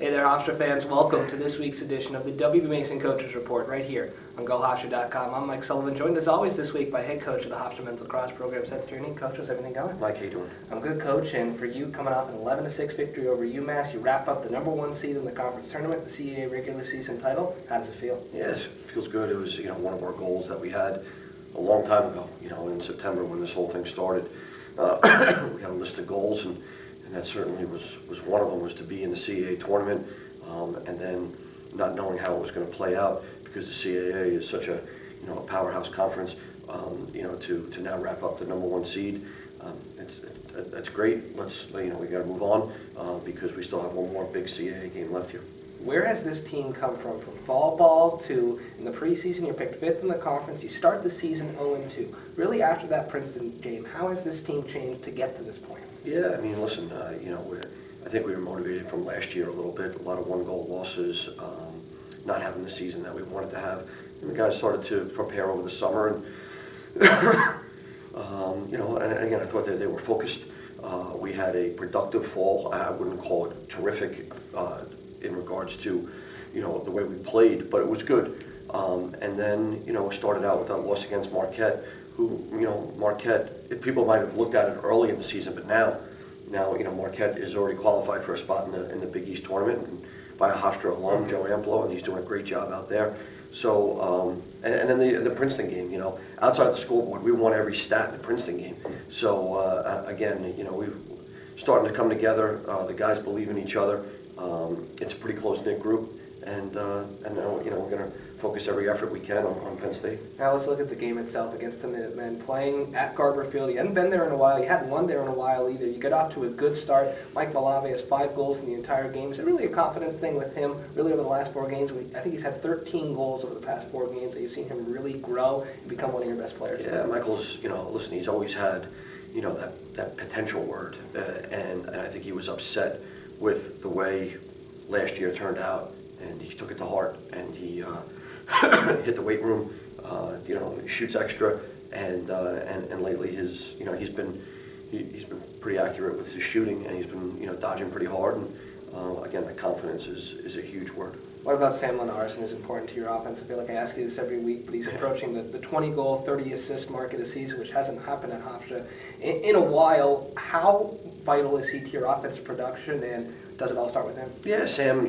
Hey there, Hofstra fans. Welcome to this week's edition of the WB Mason Coaches Report right here on GoHofstra.com. I'm Mike Sullivan, joined as always this week by head coach of the Hofstra men's lacrosse program, Seth Tierney. Coach, how's everything going? Mike, how you doing? I'm good, Coach. And for you, coming off an 11-6 victory over UMass, you wrap up the #1 seed in the conference tournament, the CAA regular season title. How does it feel? Yes, it feels good. It was one of our goals that we had a long time ago. In September when this whole thing started, we had a list of goals, and that certainly was one of them, was to be in the CAA tournament. And then not knowing how it was going to play out, because the CAA is such a powerhouse conference, to now wrap up the #1 seed, that's great. We got to move on because we still have one more big CAA game left here. Where has this team come from fall ball to, in the preseason, you picked 5th in the conference, you start the season 0-2. Really, after that Princeton game, how has this team changed to get to this point? Yeah, I mean, listen, I think we were motivated from last year a little bit. A lot of one-goal losses, not having the season that we wanted to have. And the guys started to prepare over the summer, and and again, I thought that they were focused. We had a productive fall. I wouldn't call it terrific in regards to the way we played, but it was good. And then we started out with that loss against Marquette, who Marquette, people might have looked at it early in the season, but now Marquette is already qualified for a spot in the Big East tournament, and by a Hofstra alum, Joe Amplo, and he's doing a great job out there. So and then the Princeton game, outside of the scoreboard, we won every stat in the Princeton game. So again, we've starting to come together. The guys believe in each other. It's a pretty close-knit group, and now we're going to focus every effort we can on Penn State. Now let's look at the game itself against the Minutemen. Playing at Garber Field, you hadn't been there in a while, you hadn't won there in a while either. You get off to a good start. Mike Malave has 5 goals in the entire game. Is it really a confidence thing with him, really over the last 4 games? I think he's had 13 goals over the past 4 games, and you've seen him really grow and become one of your best players. Yeah, Michael's, listen, he's always had, that potential word, and I think he was upset with the way last year turned out, and he took it to heart, and he hit the weight room, shoots extra, and lately he's been pretty accurate with his shooting, and he's been dodging pretty hard, and again, the confidence is a huge word. What about Sam Lenarson is important to your offense? I feel like I ask you this every week, but he's approaching the 20-goal, 30-assist mark of the season, which hasn't happened at Hofstra in a while. How vital is he to your offensive production, and does it all start with him? Yeah, Sam,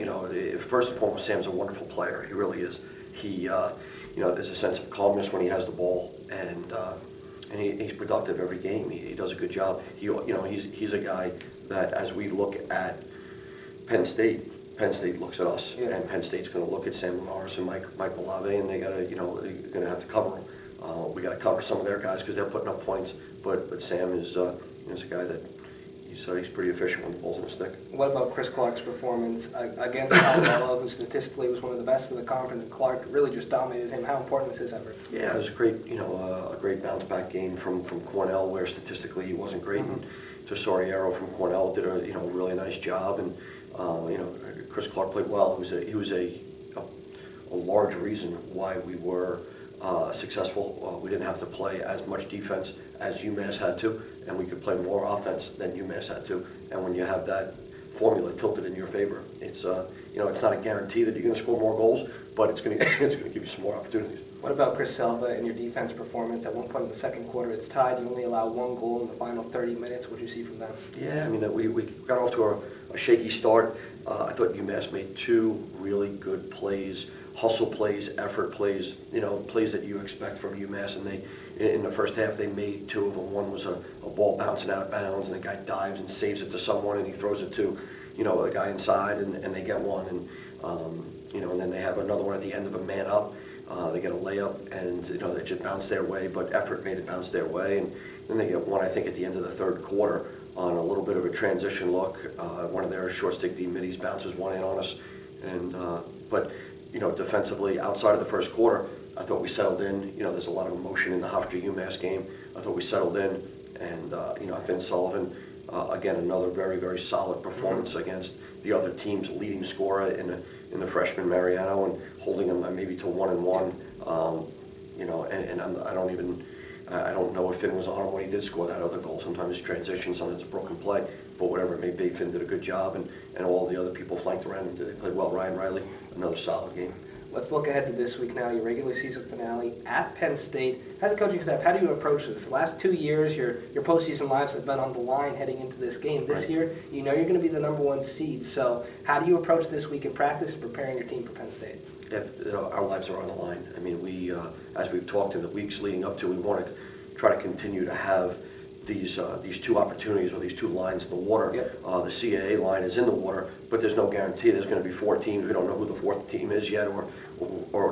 first and foremost, Sam's a wonderful player. He really is. He, there's a sense of calmness when he has the ball, and he's productive every game. He does a good job. He's a guy that, as we look at Penn State looks at us, and Penn State's going to look at Sam Lenarson and Mike Malave, and they got to, they're going to have to cover him. We got to cover some of their guys because they're putting up points, but Sam is a guy that he's pretty efficient when the ball's in the stick. What about Chris Clark's performance against Alabama, who statistically was one of the best in the conference, and Clark really just dominated him? How important was his effort? Yeah, it was a great, a great bounce back game from Cornell, where statistically he wasn't great, and Tesoriero from Cornell did a really nice job, and Chris Clark played well. He was a large reason why we were successful. We didn't have to play as much defense as UMass had to, and we could play more offense than UMass had to. And when you have that formula tilted in your favor, it's it's not a guarantee that you're going to score more goals, but it's going to give you some more opportunities. What about Chris Selva and your defense performance? At one point in the second quarter, it's tied. You only allow 1 goal in the final 30 minutes. What do you see from them? Yeah, I mean, we got off to a shaky start. I thought UMass made 2 really good plays, hustle plays, effort plays, plays that you expect from UMass. And in the first half, they made 2 of them. One was a ball bouncing out of bounds, and the guy dives and saves it to someone, and he throws it to, a guy inside, and they get one. And then they have another one at the end of a man up. They get a layup, and it just bounced their way, but effort made it bounce their way. And then they get one, I think, at the end of the 3rd quarter on a little bit of a transition look. One of their short stick D middies bounces one in on us, and but defensively, outside of the 1st quarter, I thought we settled in. There's a lot of emotion in the Hofstra UMass game. I thought we settled in, and Vince Sullivan, again, another very, very solid performance against the other team's leading scorer in the freshman Mariano, and holding him maybe to 1-1. I don't even I don't know if Finn was on him when he did score that other goal. Sometimes it's transition, sometimes it's a broken play, but whatever it may be, Finn did a good job, and all the other people flanked around him. They played well. Ryan Riley, another solid game. Let's look ahead to this week now, your regular season finale at Penn State. As a coaching staff, how do you approach this? The last 2 years, your postseason lives have been on the line heading into this game. This year, you know you're going to be the #1 seed. So how do you approach this week in practice and preparing your team for Penn State? Yeah, our lives are on the line. I mean, as we've talked in the weeks leading up to, we want to try to continue to have these two opportunities, or these two lines in the water. Yep. The CAA line is in the water, but there's no guarantee. There's going to be 4 teams. We don't know who the 4th team is yet, or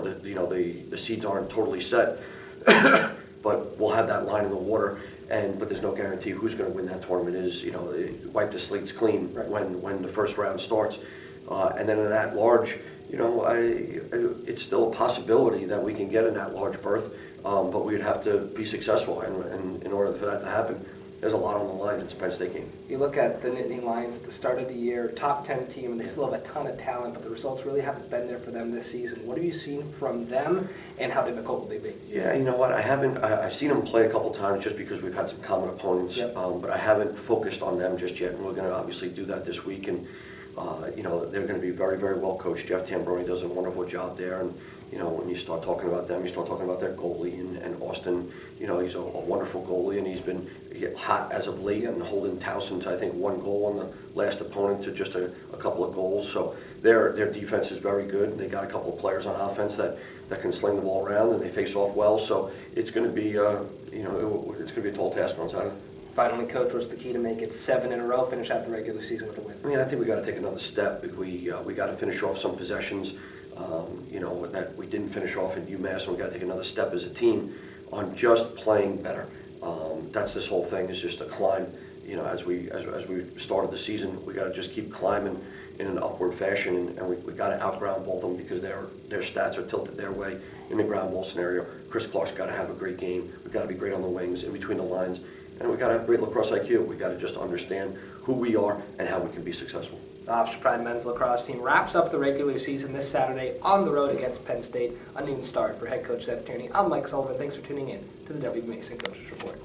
the seeds aren't totally set. But we'll have that line in the water, but there's no guarantee who's going to win that tournament. Wipe the slates clean when the first round starts, and then in that large, it's still a possibility that we can get in that large berth. But we'd have to be successful, and in order for that to happen, there's a lot on the line in this Penn State game. You look at the Nittany Lions at the start of the year, top 10 team, and they still have a ton of talent, but the results really haven't been there for them this season. What have you seen from them, and how difficult will they be? Yeah, you know what? I've seen them play a couple times just because we've had some common opponents, yep. But I haven't focused on them just yet, and we're going to obviously do that this week. And they're going to be very, very well coached. Jeff Tambroni does a wonderful job there, and when you start talking about them, you start talking about their goalie, and Austin, he's a wonderful goalie, and he's been hot as of late, and holding Towson's, I think, 1 goal on the last opponent to just a couple of goals. So their defense is very good. They got a couple of players on offense that can sling the ball around, and they face off well. So it's going to be it's going to be a tall task on Saturday. Finally, Coach, what's the key to make it 7 in a row, finish out the regular season with a win? I mean, I think we got to take another step. We got to finish off some possessions, that we didn't finish off at UMass, and we got to take another step as a team on just playing better. That's this whole thing, is just to climb. As we started the season, we got to just keep climbing in an upward fashion, and we got to out-ground ball them, because their stats are tilted their way in the ground ball scenario. Chris Clark's got to have a great game. We've got to be great on the wings, in between the lines. And we got to have great lacrosse IQ. We got to just understand who we are and how we can be successful. The Hofstra Pride men's lacrosse team wraps up the regular season this Saturday on the road against Penn State. A noon start for head coach Seth Tierney. I'm Mike Sullivan. Thanks for tuning in to the W. Mason Coaches Report.